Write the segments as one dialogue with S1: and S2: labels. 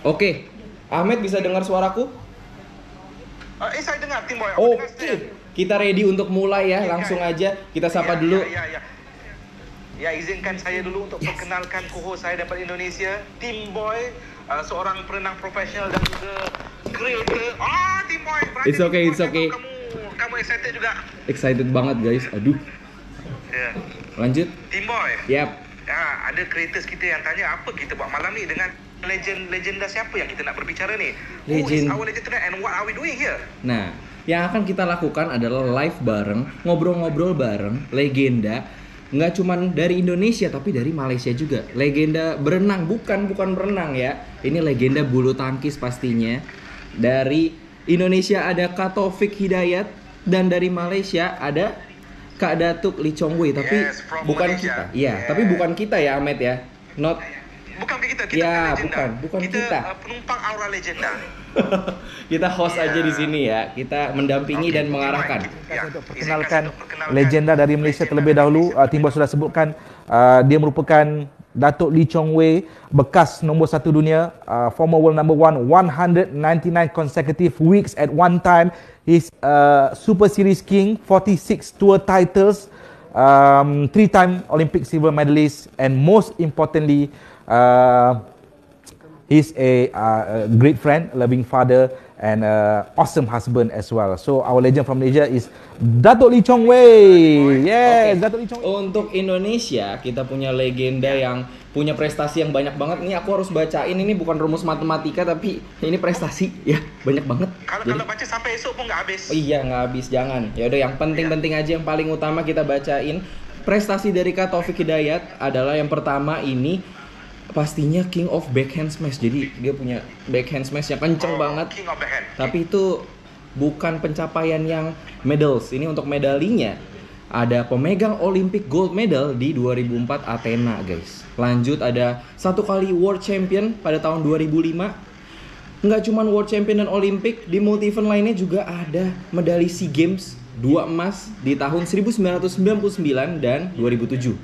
S1: Oke, Ahmed bisa dengar suaraku?
S2: Saya dengar Tim Boy.
S1: Oke, kita ready untuk mulai ya. Langsung aja kita sapa dulu.
S2: Ya, izinkan saya dulu untuk perkenalkan co-host saya daripada Indonesia, Tim Boy, seorang perenang profesional dan juga creator. Tim Boy.
S1: It's okay.
S2: Kamu excited juga?
S1: Excited banget guys. Aduh.
S2: Ya.
S1: Lanjut.
S2: Tim Boy.
S1: Yap.
S2: Ya, ada creators kita yang tanya apa kita buat malam ni dengan legenda siapa yang kita nak berbicara ni? Who is our legend tonight and what are we doing here?
S1: Nah, yang akan kita lakukan adalah live bareng, ngobrol-ngobrol bareng legenda. Nggak cuman dari Indonesia tapi dari Malaysia juga. Legenda berenang, bukan berenang ya. Ini legenda bulu tangkis pastinya. Dari Indonesia ada Kak Taufik Hidayat dan dari Malaysia ada Kak Datuk Lee Chong Wei, tapi bukan Malaysia. Kita. Iya, tapi bukan kita ya Ahmed ya. Not
S2: bukan kita
S1: ya,
S2: legenda.
S1: bukan kita.
S2: Penumpang aura legenda.
S1: Kita host aja di sini ya. Kita mendampingi dan mengarahkan.
S3: Untuk perkenalkan legenda dari Malaysia terlebih dahulu. Timbo sudah sebutkan dia merupakan Datuk Lee Chong Wei, bekas nombor 1 dunia, former world number 1, 199 consecutive weeks at one time. He's Super Series King, 46 tour titles, 3-time Olympic silver medalist, and most importantly, he's a great friend, a loving father, and awesome husband as well. So our legend from Malaysia is Datuk Lee Chong Wei. Yes, Datuk Lee Chong Wei.
S1: Untuk Indonesia kita punya legenda yang punya prestasi yang banyak banget. Ini aku harus bacain, ini bukan rumus matematika tapi ini prestasi ya, banyak banget.
S2: Kalau baca sampai esok pun nggak habis.
S1: Oh iya, nggak habis, jangan. Ya udah, yang penting-penting aja, yang paling utama kita bacain. Prestasi dari Kak Taufik Hidayat adalah yang pertama ini pastinya King of Backhand Smash. Jadi dia punya backhand smash yang kenceng banget.
S2: King of backhand.
S1: Tapi itu bukan pencapaian yang medals. Ini untuk medalinya ada pemegang Olympic gold medal di 2004 Athena, guys. Lanjut ada 1 kali world champion pada tahun 2005. Nggak cuman world champion dan Olympic, di multi event lainnya juga ada medali SEA Games 2 emas di tahun 1999 dan 2007.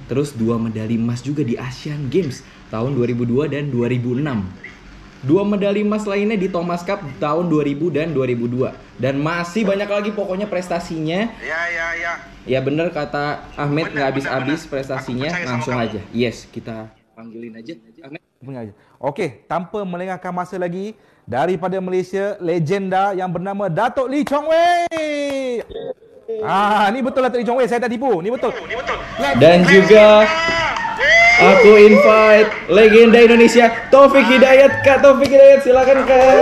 S1: Terus 2 medali emas juga di Asian Games tahun 2002 dan 2006. 2 medali emas lainnya di Thomas Cup tahun 2000 dan 2002. Dan masih banyak lagi pokoknya prestasinya. Ya bener kata Ahmed, nggak habis-habis prestasinya. Langsung aja. Yes, kita panggilin aja Ahmed.
S3: Okey, tanpa melengahkan masa lagi, daripada Malaysia, legenda yang bernama Datuk Lee Chong Wei. Ni betul Datuk Lee Chong Wei, saya tak tipu. Ni betul.
S1: Dan juga aku invite legenda Indonesia Taufik Hidayat. Kak Taufik Hidayat, silakan Kak.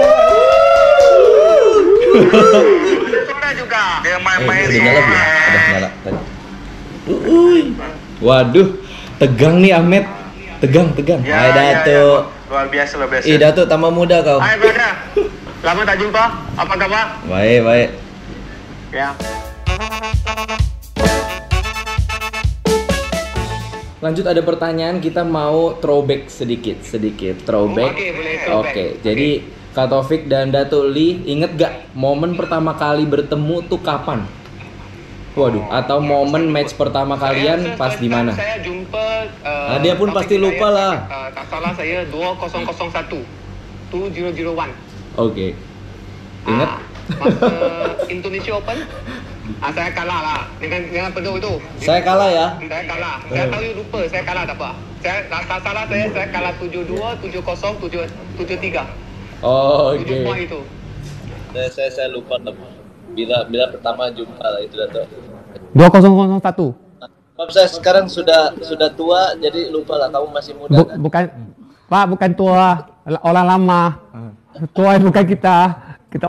S2: Sudah juga. Dia main-main.
S1: Udah nyala belum? Udah nyala tadi. Waduh, tegang nih Ahmed. Tegang.
S2: Hai
S1: Datuk.
S2: Luar biasa.
S1: Datuk tambah muda kau.
S2: Hai brother. Lama tak jumpa. Apa khabar?
S1: Baik.
S2: Ya.
S1: Lanjut, ada pertanyaan, kita mau throwback sedikit. Throwback.
S2: Oke, boleh throwback.
S1: Oke, jadi Kak Taufik dan Datuk Lee, inget gak momen pertama kali bertemu tuh kapan? Waduh, atau momen match pertama kalian pas di mana?
S2: Saya jumpa
S1: Dia pun pasti lupa lah.
S2: Tak salah saya 2001 2001.
S1: Oke. Ingat?
S2: Masa Indonesia Open, saya kalah lah dengan Pedok itu.
S1: Saya kalah ya.
S2: Saya kalah. Saya tahu you lupa saya kalah tak apa. Tak salah saya kalah 7-2, 7-0, 7-3.
S1: Oh,
S2: 7
S1: oke.
S2: poin itu.
S4: Saya lupa bila pertama jumpa lah itu Datuk.
S5: 2001.
S4: Maaf, saya sekarang sudah tua jadi lupa lah, kamu masih muda kan?
S5: Bukan tua, orang lama. Tua bukan kita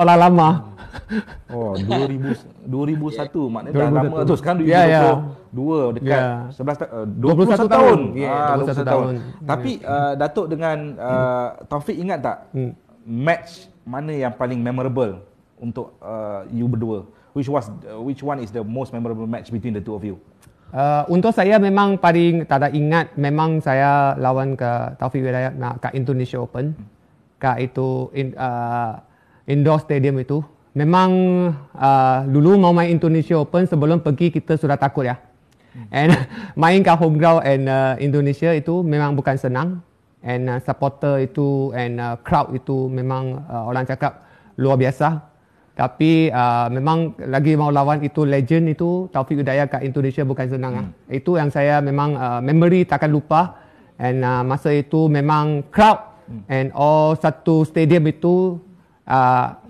S5: orang lama.
S3: Oh, 2001 maknanya dah lama tu. Sekarang 2022 dekat 21 tahun. 21 tahun. Tapi Datuk dengan Taufik ingat tak match mana yang paling memorable untuk you berdua? Which one is the most memorable match between the two of you?
S5: Untuk saya memang paling tak ada ingat, memang saya lawan ke Taufik Hidayat kat Indonesia Open. Kat itu indoor stadium itu. Memang dulu mau main Indonesia Open, sebelum pergi kita sudah takut ya. And main kat home ground and Indonesia itu memang bukan senang. and supporter itu and crowd itu memang orang cakap luar biasa. Tapi memang lagi mau lawan itu legend itu Taufik Hidayat kat Indonesia bukan senang. Itu yang saya memang memory takkan lupa. And masa itu memang crowd and all satu stadium itu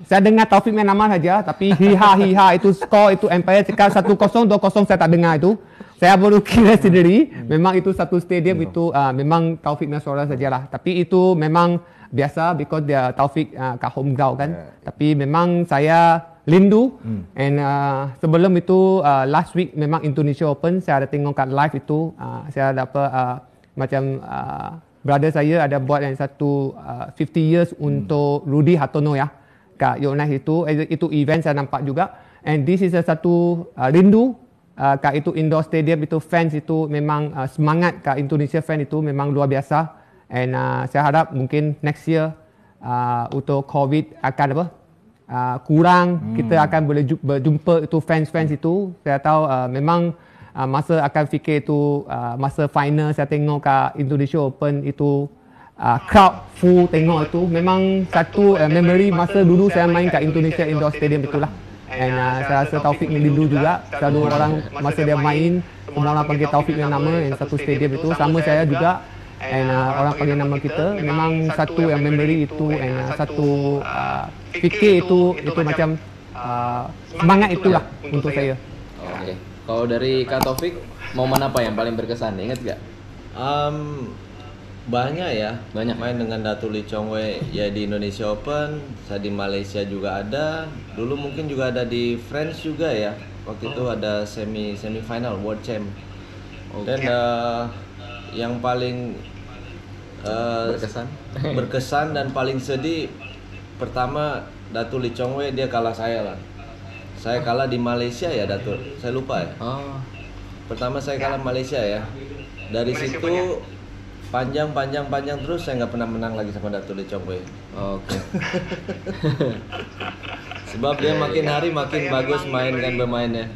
S5: saya dengar Taufik main nama saja, tapi hiha itu skor itu Empire cakap 1-0, 2-0 saya tak dengar itu. Saya baru kira sendiri memang itu satu stadium itu memang Taufik main suara sajalah. Tapi itu memang biasa because dia Taufik kat home ground kan. Tapi memang saya rindu and sebelum itu last week memang Indonesia Open saya ada tengok kat live itu saya dapat macam brother saya ada buat yang satu 50 years untuk Rudy Hartono ya kat Yonex itu event saya nampak juga and this is satu rindu kat itu indoor stadium itu fans itu memang semangat kat Indonesia fan itu memang luar biasa. And saya harap mungkin next year untuk COVID akan kurang, kita akan boleh berjumpa itu fans-fans itu. Saya tahu memang masa akan fikir itu masa final saya tengok kat Indonesia Open itu crowd full tengok itu. Memang satu memory masa dulu saya main kat Indonesia Indoor Stadium itulah. And saya rasa Taufik rindu juga. Satu orang masa dia main, semua orang panggil Taufik yang nama yang satu stadium itu. Sama saya juga. And orang panggil nama kita memang satu yang memory itu and satu fikir itu macam semangat itulah untuk saya.
S1: Oke. Kalau dari Kak Taufik, momen apa yang paling berkesan? Ingat gak?
S4: Banyak ya.
S1: Banyak.
S4: Main dengan Datuk Lee Chong Wei ya di Indonesia Open, saya di Malaysia juga ada. Dulu mungkin juga ada di France juga ya. Waktu itu ada semifinal World Champ. Dan yang paling berkesan dan paling sedih pertama Datuk Lee Chong Wei dia kalah saya lah. Saya kalah di Malaysia ya Datuk. Saya lupa ya. Pertama saya kalah Malaysia ya. Dari situ panjang terus saya nggak pernah menang lagi sama Datuk Lee Chong Wei.
S1: Oke.
S4: Sebab dia makin hari makin bagus bermainnya.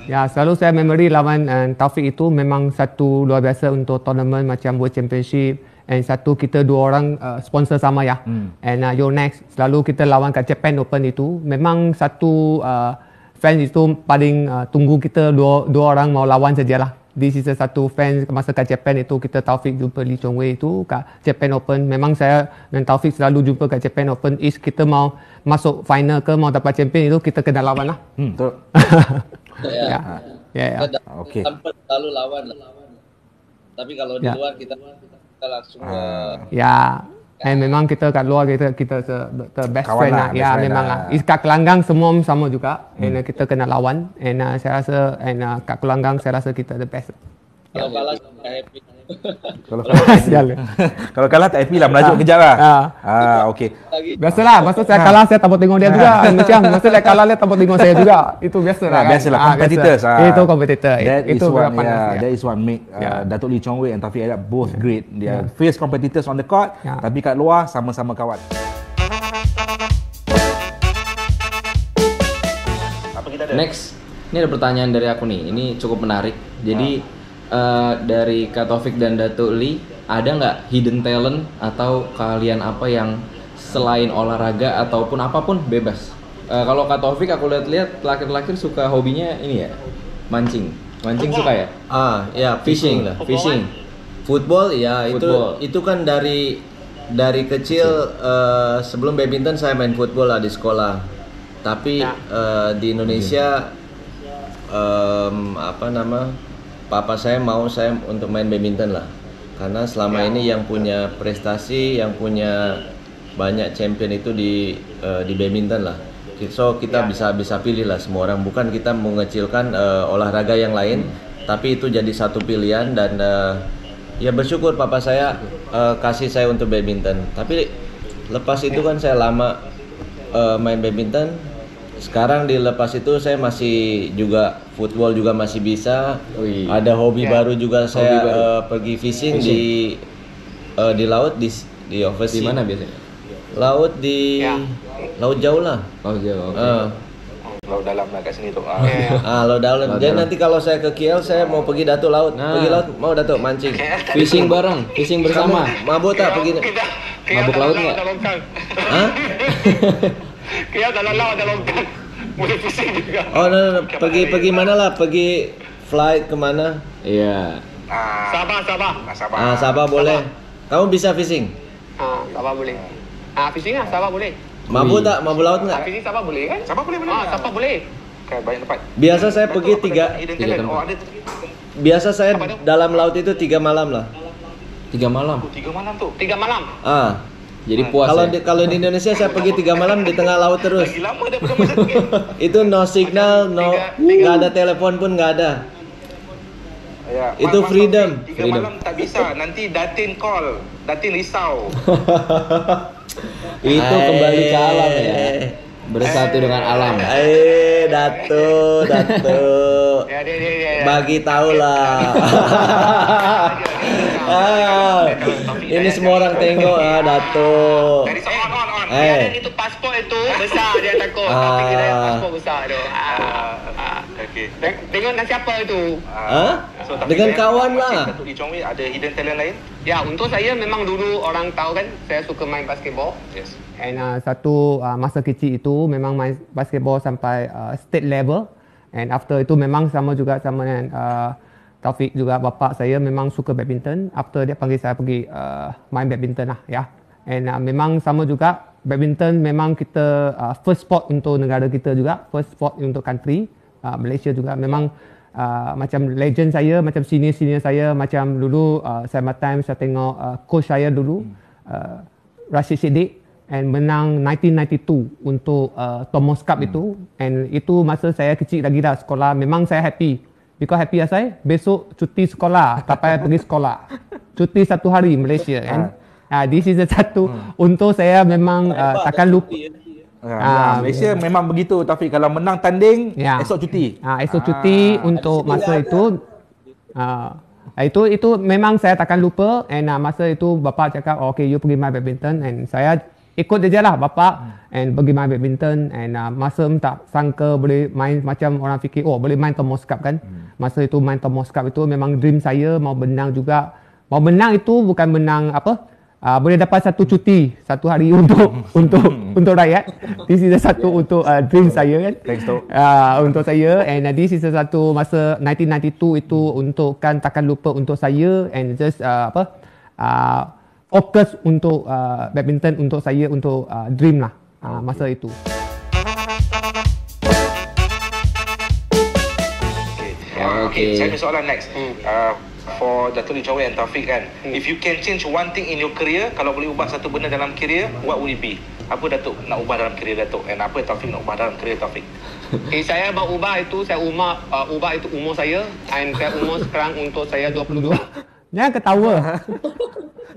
S5: Ya, selalu saya memory lawan Taufik itu memang satu luar biasa untuk tournament macam World Championship. And satu kita dua orang sponsor sama ya. And Yonex selalu kita lawan kat Japan Open itu. Memang satu fans itu paling tunggu kita dua orang mau lawan sajalah. This is satu fans masa kat Japan itu kita Taufik jumpa Lee Chong Wei itu kat Japan Open. Memang saya dan Taufik selalu jumpa kat Japan Open. Kita mau masuk final ke mau dapat champion itu kita kena lawan lah.
S3: Betul.
S5: Ya.
S3: Okey.
S4: Sampai selalu lawan. Tapi kalau di luar kita langsung
S5: memang kita kat luar kita the best
S3: Kawan
S5: friend
S3: lah,
S5: lah.
S3: best
S5: Ya
S3: friend
S5: memang
S3: lah.
S5: lah. Kat Kelanggang semua sama juga. And kita kena lawan. And saya rasa kat Kelanggang saya rasa kita the best.
S4: kalau kalah saya happy.
S3: Kalau kalah tak happy lah, merajuk kejap lah. Okey.
S5: Biasalah, masa saya kalah saya tak mau tengok dia juga. Macam masa saya kalah dia tak mau tengok saya juga. Itu biasalah kan.
S3: Biasalah, competitors.
S5: Itu competitor.
S3: That
S5: Itu
S3: is what,
S5: panas.
S3: that is what make Datuk Lee Chong Wei and Taufik Hidayat both great. Dia face competitors on the court, tapi kat luar sama-sama kawan.
S1: Next, ini ada pertanyaan dari aku nih. Ini cukup menarik. Jadi dari Kak Taufik dan Datuk Lee, ada nggak hidden talent atau kalian apa yang selain olahraga ataupun apapun bebas? Kalau Kak Taufik aku lihat terakhir suka hobinya ini ya, mancing suka ya?
S4: Ya fishing lah.
S1: Fishing.
S4: Football ya.
S1: Football.
S4: Itu kan dari kecil sebelum badminton saya main football lah di sekolah. Tapi di Indonesia papa saya mau saya untuk main badminton lah. Karena selama ini yang punya prestasi, yang punya banyak champion itu di badminton lah. So kita bisa pilih lah semua orang. Bukan kita mengecilkan olahraga yang lain, tapi itu jadi satu pilihan dan ya bersyukur papa saya kasih saya untuk badminton. Tapi lepas itu kan saya lama main badminton. Sekarang dilepas itu saya masih juga football juga masih bisa. Ada hobi baru juga saya pergi fishing di laut di overseas.
S1: Di mana biasanya?
S4: Laut di laut jauh lah.
S1: Oh jauh. Okay.
S2: laut dalam lah kat sini tu.
S4: Laut dalam. Jadi nanti kalau saya ke KL, saya mau pergi Datuk laut. Pergi laut, mau Datuk mancing.
S1: Fishing bareng, fishing bersama.
S4: Mabuk tak pergi?
S1: Mabuk laut nggak?
S4: Hah?
S2: Kaya dalam laut ada longkang. Boleh fishing juga.
S4: Oh, no. Pergi mana lah? Pergi flight kemana?
S1: Iya.
S2: Sabah.
S4: Sabah boleh. Kamu bisa fishing?
S5: Sabah boleh. Fishing lah, Sabah boleh.
S4: Mabuk tak? Mabuk laut nggak?
S5: Fishing Sabah boleh kan?
S2: Sabah boleh mana?
S5: Sabah boleh.
S2: Kan banyak tempat.
S4: Biasa saya pergi
S1: tiga
S2: Ada.
S4: Biasa saya dalam laut itu 3 malam lah.
S1: 3 malam.
S2: 3 malam tu.
S5: 3 malam.
S1: Jadi puas
S4: Kalau
S1: ya?
S4: kalau di Indonesia saya pergi 3 malam di tengah laut terus.
S2: Lagi lama daripada masa tu.
S4: Itu no signal, nggak ada telepon pun nggak ada.
S2: Ya,
S4: Itu freedom.
S2: 3 malam tak bisa. Nanti Datin call. Datin risau.
S1: Itu kembali ke alam ya. Bersatu dengan alam.
S4: Datuk.
S5: Ya.
S4: Bagi tahu lah. Ini semua orang tengok Datuk.
S2: Dari on.
S5: Dan itu pasport itu besar dia takut. Tapi kita pasport besar tu.
S2: Okey.
S5: Tengok dengan siapa itu?
S4: Dengan kawan lah.
S2: Datuk Lee Chong Wei ada hidden talent lain?
S5: Ya, untuk saya memang dulu orang tahu kan saya suka main basketball.
S2: Yes.
S5: And satu masa kecil itu memang main basketball sampai state level. And after itu memang sama dengan Taufik juga, bapa saya memang suka badminton. After dia panggil saya pergi main badminton lah ya. And memang sama juga badminton memang kita first sport untuk negara kita juga, first sport untuk country. Malaysia juga memang macam legend saya, macam senior saya, macam dulu saya time saya tengok coach saya dulu Rashid Siddiq and menang 1992 untuk Thomas Cup itu. And itu masa saya kecil lagi dah sekolah, memang saya happy. Because happy saya besok cuti sekolah, tak payah pergi sekolah. Cuti 1 hari Malaysia kan. This is satu untuk saya memang takkan lupa.
S3: Malaysia memang begitu, Taufik. Kalau menang tanding, esok cuti.
S5: Esok cuti untuk masa itu. Itu memang saya takkan lupa. And masa itu bapa cakap, okay, you pergi main badminton. And saya ikut je lah bapa and pergi main badminton. And masa tak sangka boleh main, macam orang fikir, boleh main Thomas Cup kan. Masa itu main Thomas Cup itu memang dream saya, mau menang juga. Mau menang itu bukan menang apa, boleh dapat satu cuti 1 hari untuk rakyat. This is satu untuk dream saya kan.
S3: Thanks to
S5: untuk saya. And this is satu masa 1992 itu untuk kan takkan lupa untuk saya. And just fokus untuk badminton untuk saya, untuk dream lah masa itu.
S2: Okay, saya ada soalan next. For Datuk Lee Chong Wei and Taufik kan, if you can change one thing in your career, kalau boleh ubah satu benda dalam career, what would it be? Apa Datuk nak ubah dalam career Datuk, and apa Taufik nak ubah dalam career Taufik?
S5: Saya mau ubah itu, saya ubah itu umur saya, and saya umur sekarang untuk saya 22. Jangan ketawa.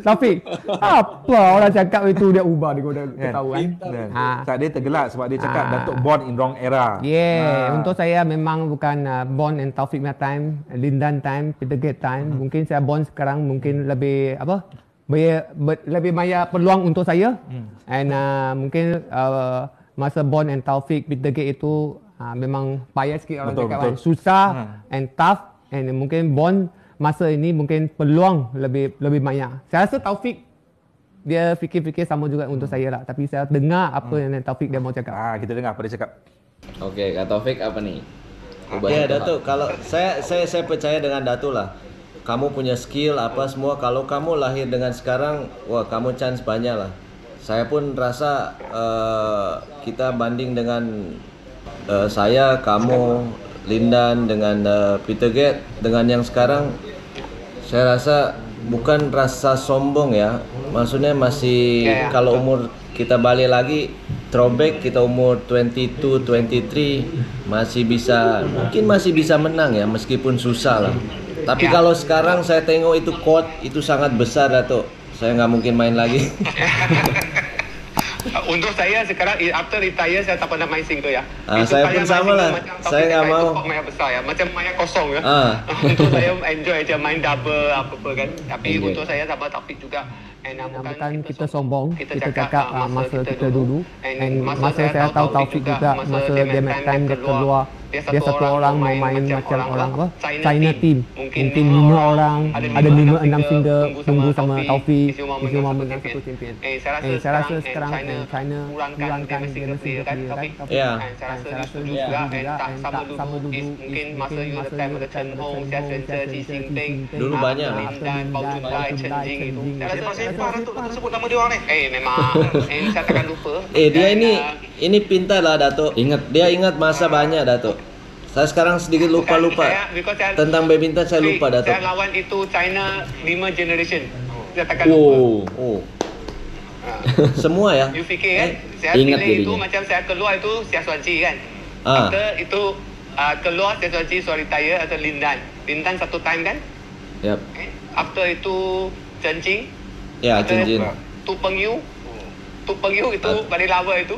S5: Taufik, apa orang cakap itu dia ubah, dia ketawa kan.
S3: Tak, dia tergelak sebab dia cakap Datuk born in wrong era.
S5: Untuk saya memang bukan born in Taufik punya time, Lindan time, Peter Gate time. Mungkin saya born sekarang mungkin lebih lebih banyak peluang untuk saya. And mungkin masa born and Taufik, Peter Gate itu memang payah sikit orang cakap kan. Susah and tough, and mungkin born masa ini mungkin peluang lebih banyak. Saya rasa Taufik dia fikir-fikir sama juga untuk saya lah. Tapi saya dengar apa yang Taufik dia mau cakap.
S3: Kita dengar apa dia cakap.
S1: Oke, Kak Taufik apa nih?
S4: Ya Datuk, kalau saya percaya dengan Datuk lah. Kamu punya skill apa semua. Kalau kamu lahir dengan sekarang, wah kamu chance banyak lah. Saya pun rasa kita banding dengan saya, kamu, Lindan dengan Peter Gate dengan yang sekarang, saya rasa bukan rasa sombong ya. Maksudnya masih kalau umur kita balik lagi throwback, kita umur 22, 23 mungkin masih bisa menang ya, meskipun susah lah. Tapi kalau sekarang saya tengok itu court itu sangat besar Datuk. Saya nggak mungkin main lagi.
S5: Untuk saya sekarang after retire saya tak pernah main single ya.
S4: Saya pun sama lah. Saya nggak mau.
S5: Maya besar ya, macam Maya kosong ya. Untuk saya enjoy aja main double apa-apa kan. Tapi untuk saya sama Taufik juga. Bukan kita sombong, kita cakap masa kita dulu. Masa saya tahu Taufik juga, masa dia main time dia keluar, dia satu orang mau main macam orang apa? China team. Mungkin 5 orang, ada 5-6 single tunggu sama Taufik. Itu mau menang satu champion. Saya rasa sekarang China kurangkan dia single player kan.
S4: Ya.
S5: Saya rasa juga tak sama dulu. Mungkin masa you the time ada Chen Hong, Xia Xuanzhe, Ji Xingping,
S4: Dulu banyak.
S5: Lindan, Bao Junlai, Chen Jing itu. Saya rasa
S2: Sepah Datuk sebut nama dia orang ni.
S5: Memang saya takkan lupa.
S4: Dia ini pintar lah Datuk. Dia ingat masa banyak Datuk. Saya sekarang sedikit lupa tentang badminton, saya lupa Datuk.
S5: Saya lawan itu China 5 generation. Saya takkan lupa.
S4: Semua ya.
S5: You fikir kan? Saya
S1: Ingat
S5: pilih itu
S1: jadinya.
S5: macam saya keluar itu Xia Xuanqi kan. After itu keluar Xia Xuanqi so retire atau Lindan. Lindan satu time kan?
S1: Yap.
S5: After itu Chen Jing.
S4: Ya, Chen Jing.
S5: Tu Pengyu. Tu Pengyu itu paling lama itu.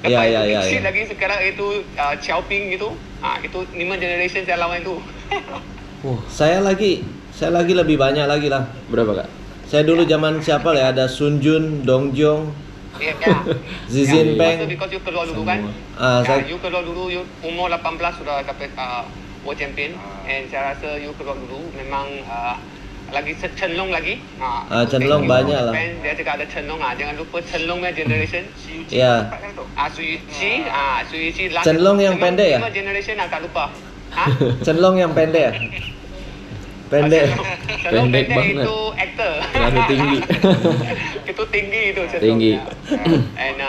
S4: Ya.
S5: Kecil lagi sekarang itu Xiao Ping itu. Itu 5 generation saya lawan itu.
S4: Saya lagi lebih banyak lagi lah.
S1: Berapa Kak?
S4: Saya dulu zaman siapa lah ya? Ada Sun Jun, Dong Jong,
S5: Ya.
S4: Xi Jinping.
S5: Because you keluar dulu kan. You keluar dulu, you umur 18 sudah dapat World Champion. And saya rasa you keluar dulu memang lagi Chen Long lagi.
S4: Chen Long banyak lah.
S5: Dia juga ada Chen Long. Jangan lupa Chen Long punya generation.
S4: Ya.
S5: Su Yiqi last.
S4: Chen Long yang pendek ya?
S5: 5 generation tak lupa.
S4: Chen Long yang pendek ya? Pendek.
S5: Chen Long
S1: Pendek banget.
S5: itu actor.
S1: Terlalu tinggi.
S5: Itu tinggi itu Chen Long.
S1: Tinggi.
S5: And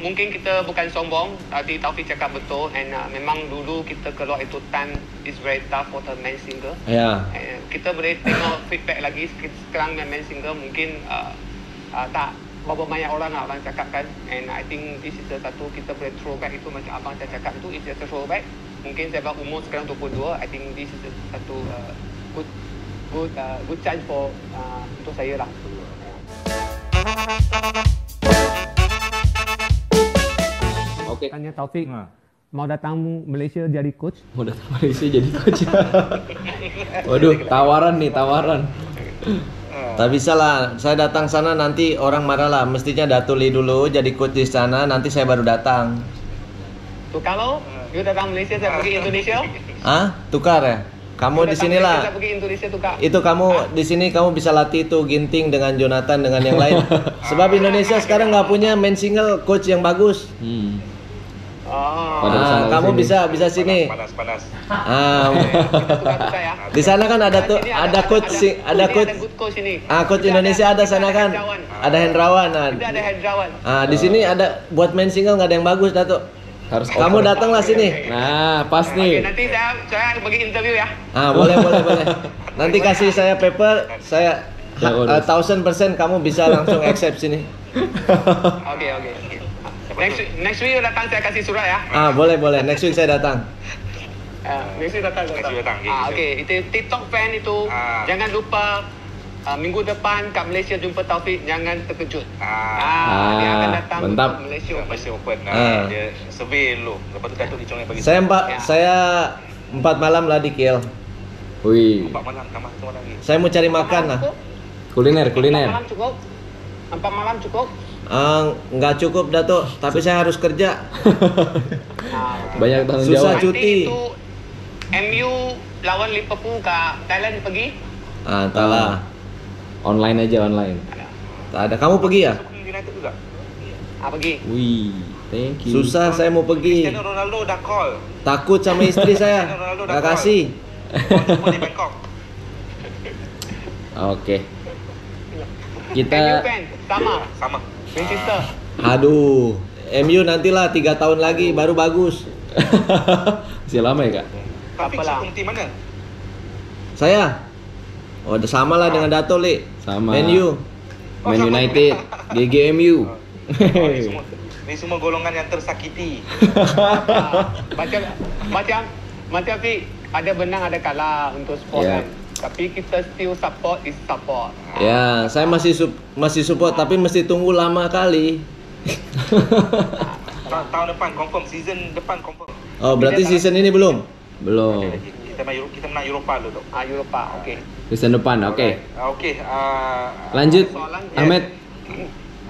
S5: mungkin kita bukan sombong, tapi Taufik cakap betul. And memang dulu kita keluar itu time is very tough for the main single.
S4: Ya.
S5: Kita boleh tengok feedback lagi sekarang main single mungkin tak berapa banyak orang cakap kan. And I think this is satu kita boleh throwback itu macam abang saya cakap itu, it's just a throwback. Mungkin saya umur sekarang 22, I think this is satu good chance for untuk saya lah.
S1: Oke.
S5: Tanya Taufik, mau datang Malaysia jadi coach?
S1: Mau datang Malaysia jadi coach. Waduh, tawaran nih, tawaran.
S4: Tak bisa lah, saya datang sana nanti orang marah lah. Mestinya Datuk Lee dulu jadi coach di sana, nanti saya baru datang.
S5: Tuh kalau you datang Malaysia saya pergi Indonesia.
S4: Tukar ya? Kamu di sini lah.
S5: Saya pergi Indonesia tukar.
S4: Itu kamu di sini kamu bisa latih tuh Ginting dengan Jonathan dengan yang lain. Sebab Indonesia sekarang nggak punya main single coach yang bagus. Kamu bisa sini.
S2: Panas.
S4: Di sana kan ada coach
S5: ini.
S4: Coach Indonesia ada sana kan. Ada Hendrawan.
S5: Ada Hendrawan.
S4: Di sini ada buat main single nggak ada yang bagus Datuk.
S1: Harus
S4: Kamu datanglah sini.
S1: Nah, pas nih.
S5: Nanti saya pergi interview ya.
S4: Boleh. Nanti kasih saya paper, saya 1000% kamu bisa langsung accept sini.
S5: Oke. Next week datang saya kasih surat ya.
S4: Boleh. Next week saya datang.
S5: Next week datang. Oke. Itu TikTok fan itu jangan lupa minggu depan kat Malaysia jumpa Taufik, jangan terkejut. Dia akan datang
S1: mantap.
S5: untuk Malaysia
S2: Open. Dia survey dulu. Lepas tu Datuk Lee Chong yang bagi.
S4: Saya 4 malam lah di KL.
S1: Wih.
S2: 4 malam kamar semua lagi.
S4: Saya mau cari makan lah.
S1: Kuliner.
S5: 4 malam cukup. 4 malam cukup.
S4: Nggak cukup Datuk, tapi saya harus kerja.
S1: Banyak tanggung
S4: Susah
S1: jawab.
S4: cuti.
S5: Itu MU lawan Liverpool ke Thailand pergi.
S4: Entahlah.
S1: Online aja, online.
S4: Tak ada. Kamu pergi ya?
S2: United juga.
S5: Pergi.
S1: Wih, thank you.
S4: Susah saya mau pergi.
S2: Cristiano Ronaldo dah call.
S4: Takut sama istri saya. Nggak kasih.
S2: Mau jumpa di Bangkok.
S1: Oke.
S5: MU
S1: Kita
S5: fan sama. Manchester.
S4: Aduh, MU nantilah 3 tahun lagi baru bagus.
S1: masih lama ya, Kak?
S2: Tapi
S5: Apalah.
S2: sokong tim mana?
S4: Saya? Udah sama lah dengan Dato' Li.
S1: Sama.
S4: MU.
S1: Man United, GGMU.
S2: Ni semua golongan yang tersakiti.
S5: Macam Fi, ada benang ada kalah untuk sport
S1: Ya.
S5: kan. Tapi kita still support is support.
S4: Ya, saya masih support tapi mesti tunggu lama kali.
S2: Tahun depan confirm, season depan confirm.
S4: Oh, berarti season ini belum?
S1: Belum.
S2: Kita menang Eropah dulu.
S5: Eropah, okey.
S1: Season depan, oke.
S2: Okey.
S1: Lanjut, Ahmed.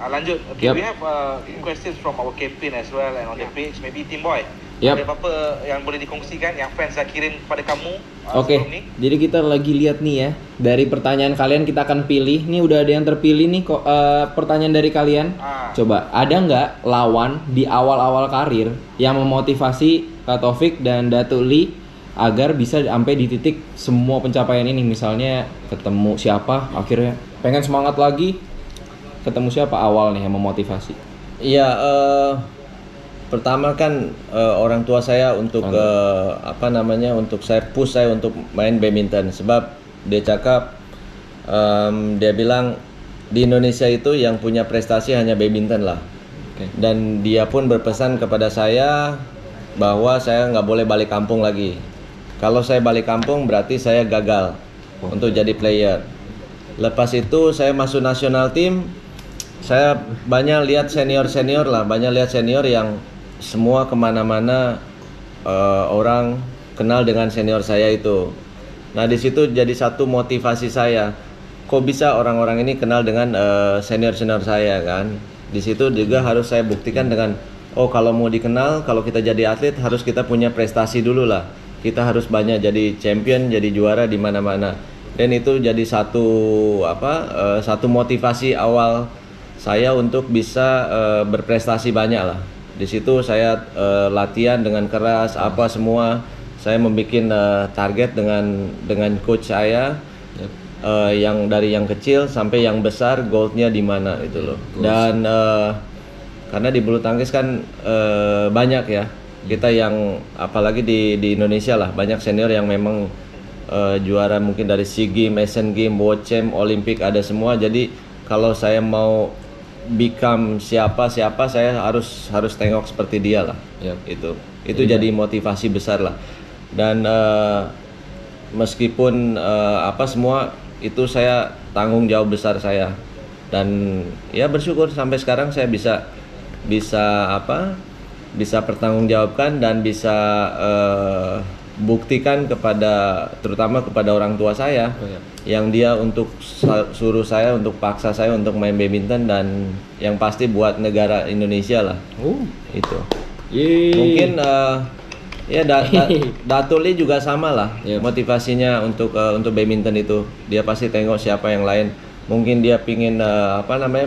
S2: Lanjut. Okay,
S1: Yep.
S2: we have questions from our captain as well and on the page. Maybe Team Boy.
S1: Yep.
S2: Ada apa-apa yang boleh dikongsikan yang fans dah kirim kepada kamu
S1: Oke,
S2: sebelum ni?
S1: jadi kita lagi lihat nih ya. Dari pertanyaan kalian kita akan pilih. Nih udah ada yang terpilih nih kok pertanyaan dari kalian. Coba, ada nggak lawan di awal-awal karir yang memotivasi Kak Taufik dan Datuk Lee agar bisa sampai di titik semua pencapaian ini? Misalnya ketemu siapa akhirnya pengen semangat lagi, ketemu siapa awal nih yang memotivasi?
S4: Iya, pertama kan orang tua saya untuk untuk saya push saya untuk main badminton, sebab dia cakap dia bilang di Indonesia itu yang punya prestasi hanya badminton lah. Dan dia pun berpesan kepada saya bahwa saya nggak boleh balik kampung lagi. Kalau saya balik kampung berarti saya gagal untuk jadi player. Lepas itu saya masuk national team, saya banyak lihat senior yang semua kemana-mana orang kenal dengan senior saya itu. Nah di situ jadi satu motivasi saya. Kok bisa orang-orang ini kenal dengan senior saya kan? Di situ juga harus saya buktikan dengan kalau mau dikenal, kalau kita jadi atlet harus kita punya prestasi dulu lah. Kita harus banyak jadi champion, jadi juara di mana-mana. Dan itu jadi satu motivasi awal saya untuk bisa berprestasi banyak lah. Di situ saya latihan dengan keras, apa semua. Saya membuat target dengan coach saya, yang dari yang kecil sampai yang besar, goalnya di mana itu loh. Dan karena di bulu tangkis kan banyak ya kita yang apalagi di Indonesia lah, banyak senior yang memang juara mungkin dari SEA Games, Asian Games, World Champ, Olimpik ada semua. Jadi kalau saya mau become siapa saya harus tengok seperti dia lah. Itu jadi motivasi besar lah. Dan meskipun semua itu saya tanggung jawab besar saya. Dan ya bersyukur sampai sekarang saya bisa pertanggungjawabkan dan bisa buktikan terutama kepada orang tua saya yang dia untuk suruh saya, untuk paksa saya untuk main badminton, dan yang pasti buat negara Indonesia lah. Itu mungkin Datuk Lee juga sama lah. Motivasinya untuk badminton itu dia pasti tengok siapa yang lain. Mungkin dia pingin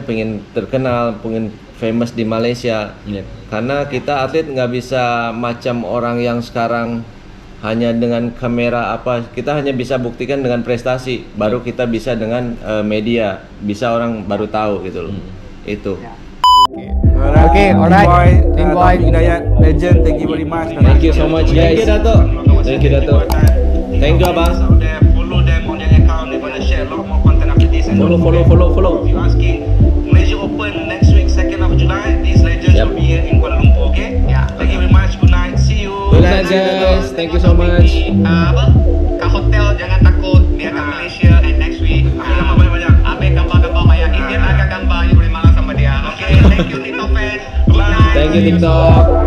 S4: pingin terkenal, pingin famous di Malaysia. Karena kita atlet nggak bisa macam orang yang sekarang hanya dengan kamera kita hanya bisa buktikan dengan prestasi, baru kita bisa dengan media, bisa orang baru tahu gitu loh. Itu.
S5: Alright.
S3: Team Boy, Hidayat, legend, thank you very much.
S1: Thank you so much guys. Thank you Dato'.
S4: Thank you abang.
S2: Follow them on their account. They're gonna share a lot more content after this. And
S1: Follow.
S2: If you're asking, Malaysia Open next week, 2nd of July. These legends will be here in Kuala Lumpur. Okay? Thank you very much. Good night. See you.
S1: Good night guys. Thank you so much.
S5: Kat hotel jangan takut, dia kat Malaysia and next week.
S2: Ambil gambar banyak-banyak.
S5: Ambil gambar-gambar banyak. Indian agak gambar, you boleh malas sama dia. Okay, thank you TikTok fans. Good night.
S1: Thank you TikTok.